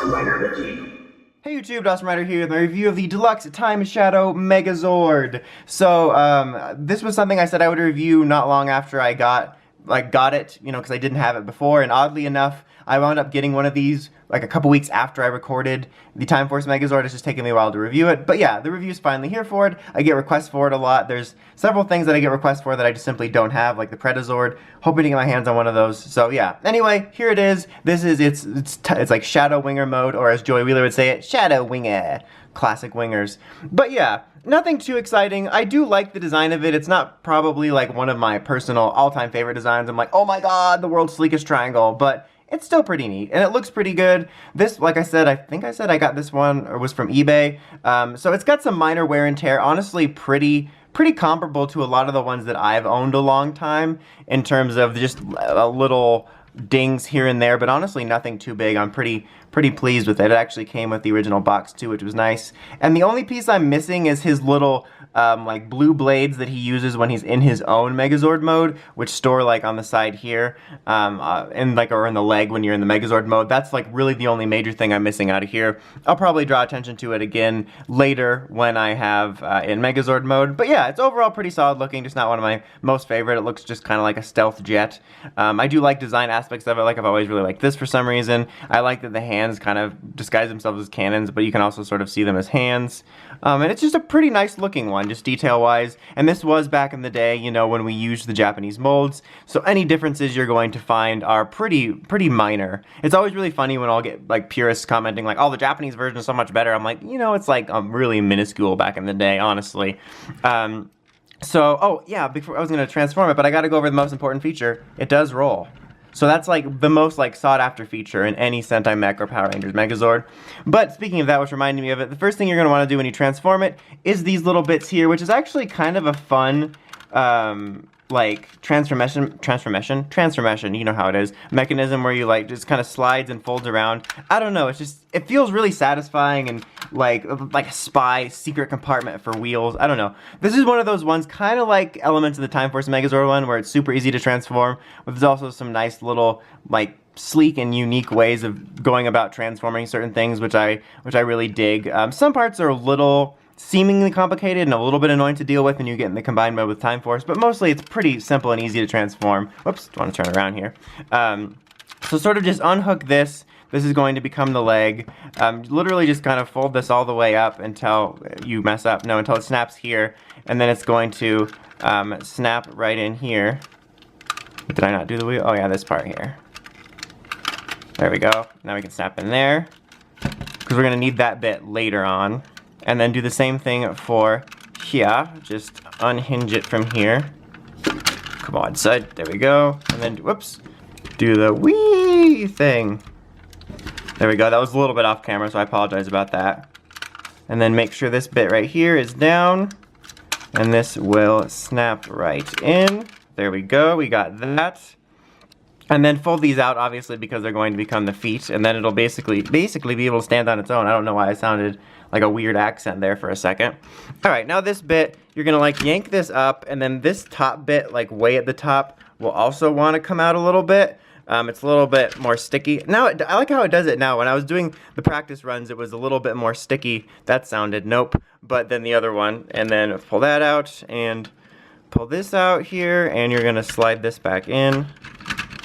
Hey YouTube, Dawson Rider here with my review of the Deluxe Time Shadow Megazord. So, this was something I said I would review not long after I got it, you know, because I didn't have it before, and oddly enough, I wound up getting one of these like a couple weeks after I recorded the Time Force Megazord. It's just taken me a while to review it, but yeah, the review's finally here for it. I get requests for it a lot. There's several things that I get requests for that I just simply don't have, like the Megazord. Hoping to get my hands on one of those, so yeah. Anyway, here it is. This is, it's like Shadow Winger mode, or as Joey Wheeler would say it, Shadow Winger. Classic wingers. But yeah, nothing too exciting. I do like the design of it. It's not probably like one of my personal all-time favorite designs. I'm like, oh my god, the world's sleekest triangle, but it's still pretty neat, and it looks pretty good. This, like I said, I think I said I got this one, or was from eBay. So it's got some minor wear and tear. Honestly, pretty comparable to a lot of the ones that I've owned a long time, in terms of just a little dings here and there, but honestly nothing too big. I'm pretty pleased with it. It actually came with the original box too, which was nice. And the only piece I'm missing is his little like blue blades that he uses when he's in his own Megazord mode, which store like on the side here, and like or in the leg when you're in the Megazord mode. That's like really the only major thing I'm missing out of here. I'll probably draw attention to it again later when I have in Megazord mode. But yeah, it's overall pretty solid looking, just not one of my most favorite. It looks just kind of like a stealth jet. I do like design aspects of it. Like I've always really liked this for some reason. I like that the hands kind of disguise themselves as cannons, but you can also sort of see them as hands. And it's just a pretty nice looking one, just detail-wise. And this was back in the day, you know, when we used the Japanese molds. So any differences you're going to find are pretty minor. It's always really funny when I'll get like purists commenting like, oh, the Japanese version is so much better. I'm like, you know, it's like really minuscule back in the day, honestly. So, oh yeah, before I was going to transform it, but I got to go over the most important feature. It does roll. So that's like the most like sought after feature in any Sentai Mech or Power Rangers Megazord. But speaking of that, which reminded me of it, the first thing you're going to want to do when you transform it is these little bits here, which is actually kind of a fun like transformation, you know how it is, mechanism where you like just kind of slides and folds around. I don't know, it's just, it feels really satisfying and like a spy secret compartment for wheels. I don't know. This is one of those ones kind of like elements of the Time Force Megazord one where it's super easy to transform, but there's also some nice little like sleek and unique ways of going about transforming certain things, which I really dig. Some parts are a little seemingly complicated and a little bit annoying to deal with when you get in the combined mode with Time Force, but mostly it's pretty simple and easy to transform. Whoops, I want to turn around here. So sort of just unhook this. This is going to become the leg. Literally just kind of fold this all the way up until you mess up. No, until it snaps here, and then it's going to snap right in here. Did I not do the wheel? Oh yeah, this part here. There we go. Now we can snap in there, because we're going to need that bit later on. And then do the same thing for here. Just unhinge it from here. Come on, side. There we go. And then, whoops, do the wee thing. There we go. That was a little bit off camera, so I apologize about that. And then make sure this bit right here is down. And this will snap right in. There we go. We got that. And then fold these out, obviously, because they're going to become the feet. And then it'll basically be able to stand on its own. I don't know why I sounded like a weird accent there for a second. Alright, now this bit, you're gonna like yank this up, and then this top bit, like way at the top, will also want to come out a little bit. It's a little bit more sticky. Now, I like how it does it now. When I was doing the practice runs, it was a little bit more sticky. That sounded nope. But then the other one, and then pull that out, and pull this out here, and you're gonna slide this back in.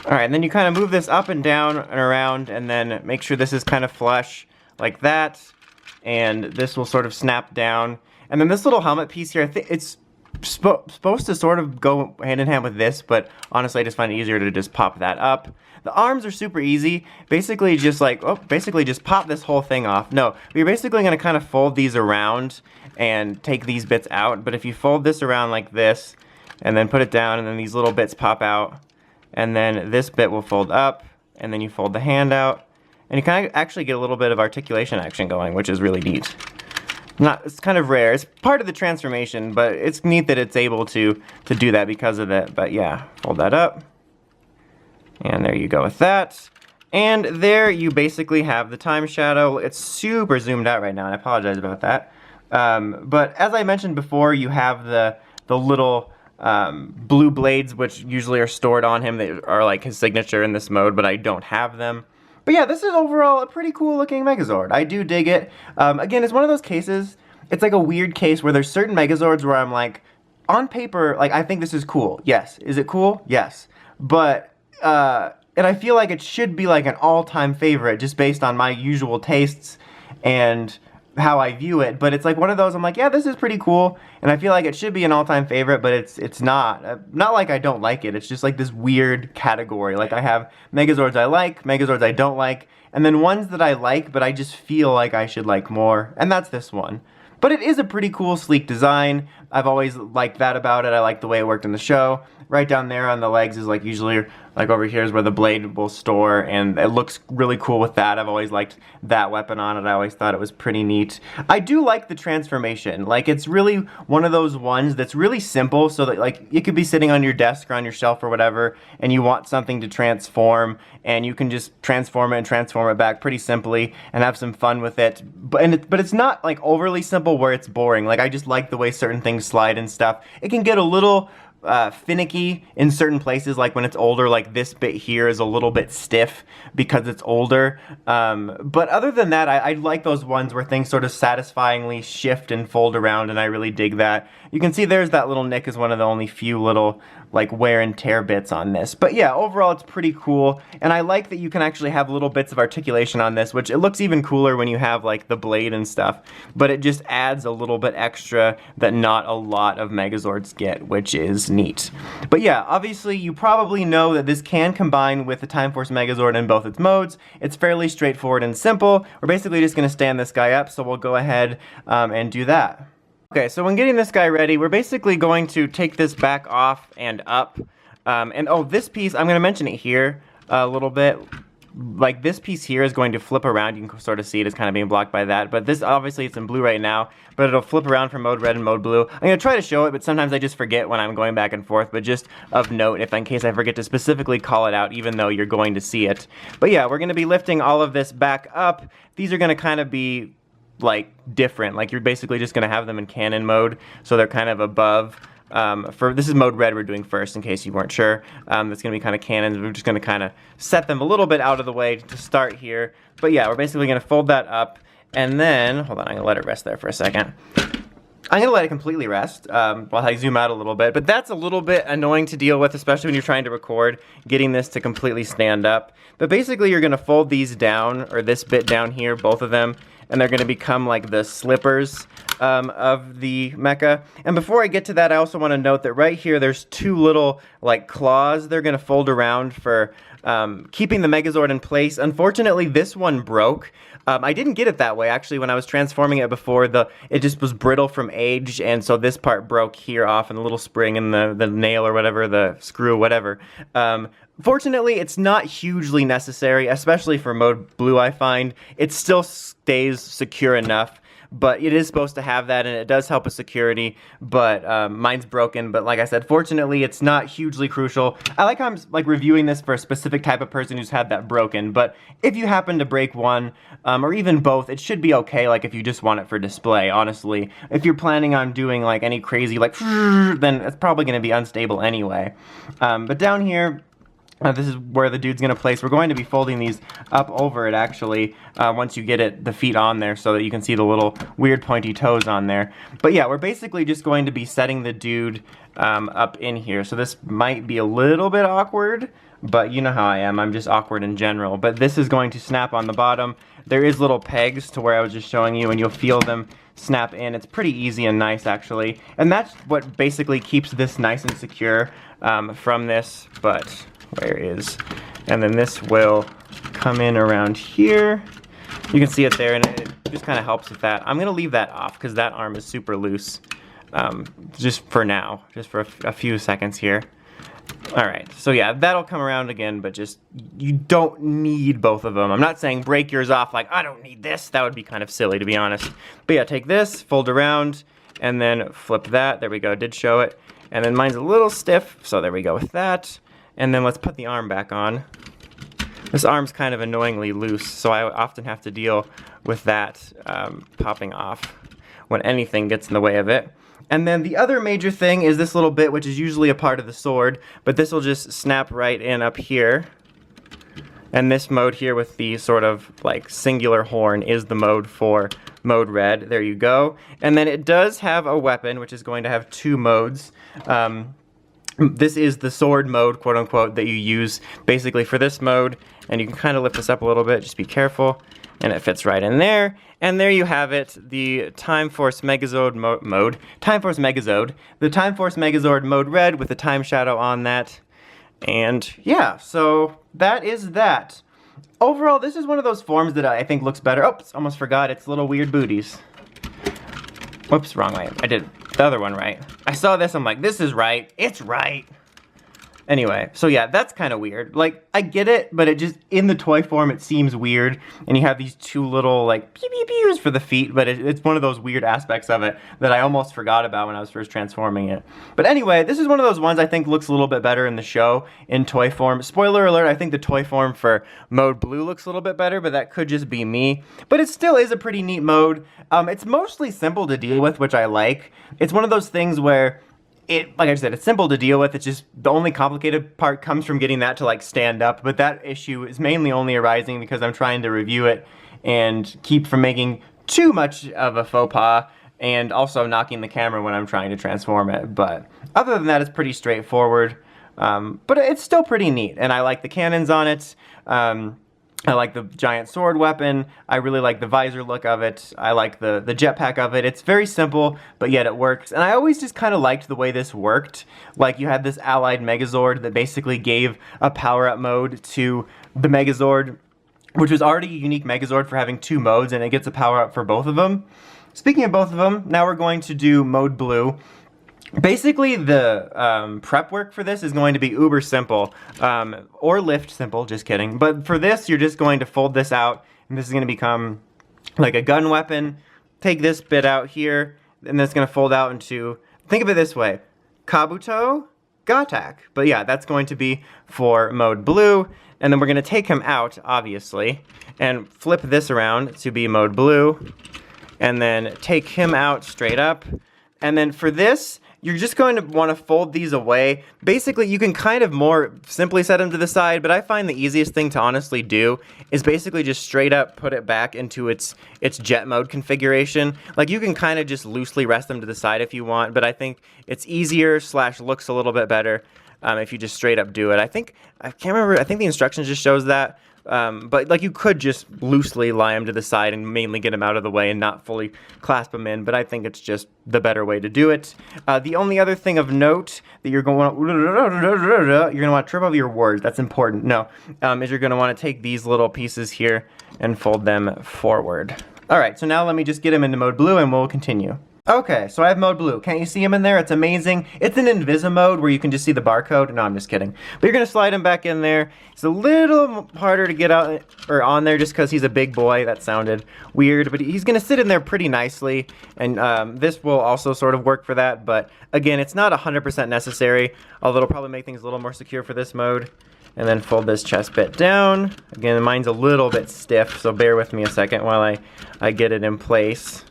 Alright, and then you kind of move this up and down and around, and then make sure this is kind of flush, like that. And this will sort of snap down. And then this little helmet piece here, I think it's supposed to sort of go hand in hand with this, but honestly I just find it easier to just pop that up. The arms are super easy. Basically just like, basically just pop this whole thing off. No, you're basically going to kind of fold these around and take these bits out. But if you fold this around like this, and then put it down, and then these little bits pop out, and then this bit will fold up, and then you fold the hand out, and you kind of actually get a little bit of articulation action going, which is really neat. It's kind of rare. It's part of the transformation, but it's neat that it's able to do that because of it. But yeah, fold that up. And there you go with that. And there you basically have the Time Shadow. It's super zoomed out right now, and I apologize about that. But as I mentioned before, you have the little blue blades, which usually are stored on him. They are like his signature in this mode, but I don't have them. But yeah, this is overall a pretty cool looking Megazord. I do dig it. Again, it's one of those cases, it's like a weird case where there's certain Megazords where I'm like, on paper, like, I think this is cool. Yes. Is it cool? Yes. But, and I feel like it should be like an all-time favorite just based on my usual tastes and how I view it, but it's like one of those I'm like, yeah, this is pretty cool, and I feel like it should be an all-time favorite, but it's not. Not like I don't like it, it's just like this weird category. Like I have Megazords I like, Megazords I don't like, and then ones that I like, but I just feel like I should like more, and that's this one. But it is a pretty cool, sleek design. I've always liked that about it. I like the way it worked in the show. Right down there on the legs is like usually, like over here is where the blade will store, and it looks really cool with that. I've always liked that weapon on it. I always thought it was pretty neat. I do like the transformation. Like, it's really one of those ones that's really simple, so that like you could be sitting on your desk or on your shelf or whatever, and you want something to transform, and you can just transform it and transform it back pretty simply and have some fun with it. But it's not like overly simple where it's boring. Like, I just like the way certain things slide and stuff. It can get a little finicky in certain places, like when it's older, like this bit here is a little bit stiff because it's older, but other than that, I like those ones where things sort of satisfyingly shift and fold around, and I really dig that. You can see there's that little nick is one of the only few little like wear and tear bits on this, but yeah, overall it's pretty cool, and I like that you can actually have little bits of articulation on this, which it looks even cooler when you have like the blade and stuff, but it just adds a little bit extra that not a lot of Megazords get, which is neat. But yeah, obviously you probably know that this can combine with the Time Force Megazord in both its modes. It's fairly straightforward and simple. We're basically just going to stand this guy up, so we'll go ahead and do that. Okay, so when getting this guy ready, we're basically going to take this back off and up. And oh, this piece, I'm going to mention it here a little bit. Like, this piece here is going to flip around. You can sort of see it as kind of being blocked by that. But this, obviously, it's in blue right now, but it'll flip around from mode red and mode blue. I'm going to try to show it, but sometimes I just forget when I'm going back and forth. But just of note, if in case I forget to specifically call it out, even though you're going to see it. But yeah, we're going to be lifting all of this back up. These are going to kind of be like different, like you're basically just going to have them in cannon mode, so they're kind of above. This is mode red we're doing first, in case you weren't sure. That's going to be kind of cannons. We're just going to kind of set them a little bit out of the way to start here. But yeah, we're basically going to fold that up, and then, hold on, I'm going to let it rest there for a second. I'm going to let it completely rest while I zoom out a little bit, but that's a little bit annoying to deal with, especially when you're trying to record, getting this to completely stand up. But basically you're going to fold these down, or this bit down here, both of them, and they're going to become like the slippers of the mecha. And before I get to that, I also want to note that right here there's two little like claws they're going to fold around for keeping the Megazord in place. Unfortunately, this one broke. I didn't get it that way, actually. When I was transforming it before, it just was brittle from age, and so this part broke here off, and the little spring and the nail or whatever, the screw, whatever. Fortunately, it's not hugely necessary, especially for mode blue, I find. It still stays secure enough, but it is supposed to have that, and it does help with security, but mine's broken. But like I said, fortunately, it's not hugely crucial. I like how I'm like reviewing this for a specific type of person who's had that broken, but if you happen to break one, or even both, it should be okay, like if you just want it for display, honestly. If you're planning on doing like any crazy, like, then it's probably going to be unstable anyway. But down here, this is where the dude's going to place. We're going to be folding these up over it, actually, once you get the feet on there, so that you can see the little weird pointy toes on there. But yeah, we're basically just going to be setting the dude up in here. So this might be a little bit awkward, but you know how I am. I'm just awkward in general. But this is going to snap on the bottom. There is little pegs to where I was just showing you, and you'll feel them snap in. It's pretty easy and nice, actually. And that's what basically keeps this nice and secure from this, but where is, and then this will come in around here. You can see it there, and it just kind of helps with that. I'm going to leave that off because that arm is super loose, just for now, just for a few seconds here. Alright, so yeah, that'll come around again, but just, you don't need both of them. I'm not saying break yours off like, I don't need this. That would be kind of silly, to be honest. But yeah, take this, fold around, and then flip that. There we go, did show it. And then mine's a little stiff, so there we go with that. And then let's put the arm back on. This arm's kind of annoyingly loose, so I often have to deal with that popping off when anything gets in the way of it. And then the other major thing is this little bit, which is usually a part of the sword, but this will just snap right in up here. And this mode here with the sort of like singular horn is the mode for mode red. There you go. And then it does have a weapon, which is going to have 2 modes. This is the sword mode, quote unquote, that you use basically for this mode. And you can kind of lift this up a little bit, just be careful. And it fits right in there. And there you have it, the Time Force Megazord mode. Time Force Megazord. The Time Force Megazord mode red with the time shadow on that. And yeah, so that is that. Overall, this is one of those forms that I think looks better. Oops, almost forgot, it's little weird booties. Whoops, wrong way. I did the other one right. I saw this, I'm like, this is right. It's right. Anyway, so yeah, that's kind of weird. Like, I get it, but it just, in the toy form, it seems weird. And you have these 2 little, like, pew-pew-pews for the feet, but it's one of those weird aspects of it that I almost forgot about when I was first transforming it. But anyway, this is one of those ones I think looks a little bit better in the show in toy form. Spoiler alert, I think the toy form for mode blue looks a little bit better, but that could just be me. But it still is a pretty neat mode. It's mostly simple to deal with, which I like. It's one of those things where like I said, it's simple to deal with. It's just the only complicated part comes from getting that to like stand up. But that issue is mainly only arising because I'm trying to review it and keep from making too much of a faux pas and also knocking the camera when I'm trying to transform it. But other than that, it's pretty straightforward. But it's still pretty neat. And I like the cannons on it. I like the giant sword weapon. I really like the visor look of it. I like the jetpack of it. It's very simple, but yet it works. And I always just kind of liked the way this worked. Like, you had this allied Megazord that basically gave a power-up mode to the Megazord, which was already a unique Megazord for having 2 modes, and it gets a power-up for both of them. Speaking of both of them, now we're going to do mode blue. Basically, the prep work for this is going to be uber simple, or lift simple, just kidding. But for this, you're just going to fold this out, and this is going to become like a gun weapon. Take this bit out here, and that's going to fold out into, think of it this way, Kabuto, Gatak. But yeah, that's going to be for mode blue, and then we're going to take him out, obviously, and flip this around to be mode blue, and then take him out straight up. And then for this, you're just going to want to fold these away. Basically, you can kind of more simply set them to the side, but I find the easiest thing to honestly do is basically just straight up put it back into its jet mode configuration. Like, you can kind of just loosely rest them to the side if you want, but I think it's easier / looks a little bit better if you just straight up do it. I can't remember, I think the instructions just shows that. But like, you could just loosely lie them to the side and mainly get them out of the way and not fully clasp them in, but I think it's just the better way to do it. The only other thing of note that you're going to want to trip over your words, that's important, is you're going to want to take these little pieces here and fold them forward. Alright, so now let me just get them into mode blue and we'll continue. Okay, so I have mode blue. Can't you see him in there? It's amazing. It's an Invisi mode where you can just see the barcode. No, I'm just kidding. But you're going to slide him back in there. It's a little harder to get out or on there just because he's a big boy. That sounded weird, but he's going to sit in there pretty nicely. And this will also sort of work for that. But again, it's not 100% necessary, although it'll probably make things a little more secure for this mode. And then fold this chest bit down. Again, mine's a little bit stiff, so bear with me a second while I get it in place.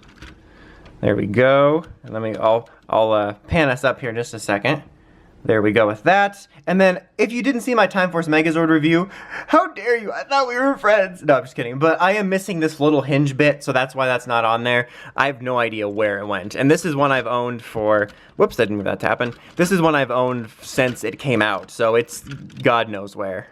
There we go. And let me, I'll pan us up here in just a second. There we go with that. And then, if you didn't see my Time Force Megazord review, how dare you? I thought we were friends. No, I'm just kidding. But I am missing this little hinge bit, so that's why that's not on there. I have no idea where it went. And this is one I've owned for, whoops, I didn't move that to happen. This is one I've owned since it came out, so it's God knows where.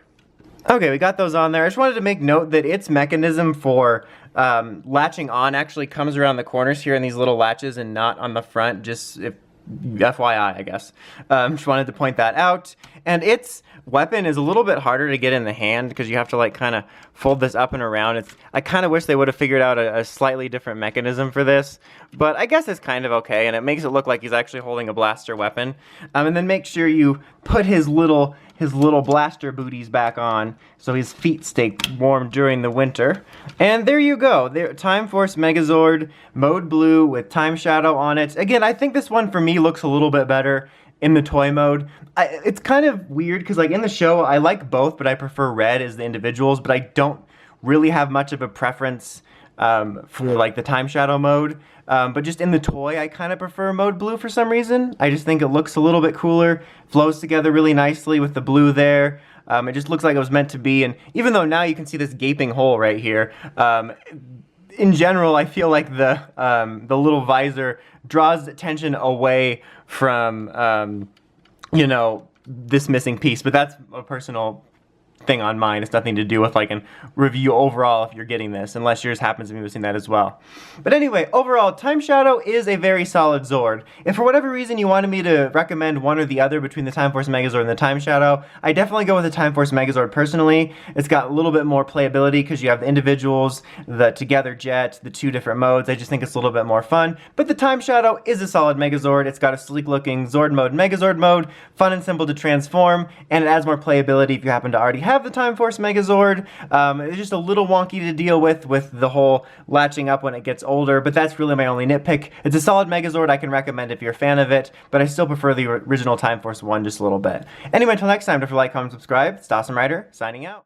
Okay, we got those on there. I just wanted to make note that its mechanism for latching on actually comes around the corners here in these little latches and not on the front, just FYI, I guess. Just wanted to point that out. And its weapon is a little bit harder to get in the hand because you have to like kind of fold this up and around. I kind of wish they would have figured out a slightly different mechanism for this, but I guess it's kind of okay, and it makes it look like he's actually holding a blaster weapon. And then make sure you put his little blaster booties back on so his feet stay warm during the winter. And there you go. Time Force Megazord, mode blue with time shadow on it. Again, I think this one for me looks a little bit better in the toy mode. It's kind of weird because like in the show I like both, but I prefer red as the individuals, but I don't really have much of a preference for like the Time Shadow mode. But just in the toy, I kind of prefer mode blue for some reason. I just think it looks a little bit cooler, flows together really nicely with the blue there. It just looks like it was meant to be, and even though now you can see this gaping hole right here, in general, I feel like the little visor draws attention away from, you know, this missing piece, but that's a personal thing on mine. It's nothing to do with like a review overall if you're getting this, unless yours happens to be missing that as well. But anyway, overall, Time Shadow is a very solid Zord. If for whatever reason you wanted me to recommend one or the other between the Time Force Megazord and the Time Shadow, I definitely go with the Time Force Megazord personally. It's got a little bit more playability because you have the individuals, the together jet, the two different modes. I just think it's a little bit more fun. But the Time Shadow is a solid Megazord. It's got a sleek looking Zord mode, Megazord mode, fun and simple to transform, and it adds more playability if you happen to already have the Time Force Megazord. It's just a little wonky to deal with the whole latching up when it gets older, but that's really my only nitpick. It's a solid Megazord I can recommend if you're a fan of it, but I still prefer the original Time Force one just a little bit. Anyway, until next time, don't forget to like, comment, subscribe. It's Awesome Rider, signing out.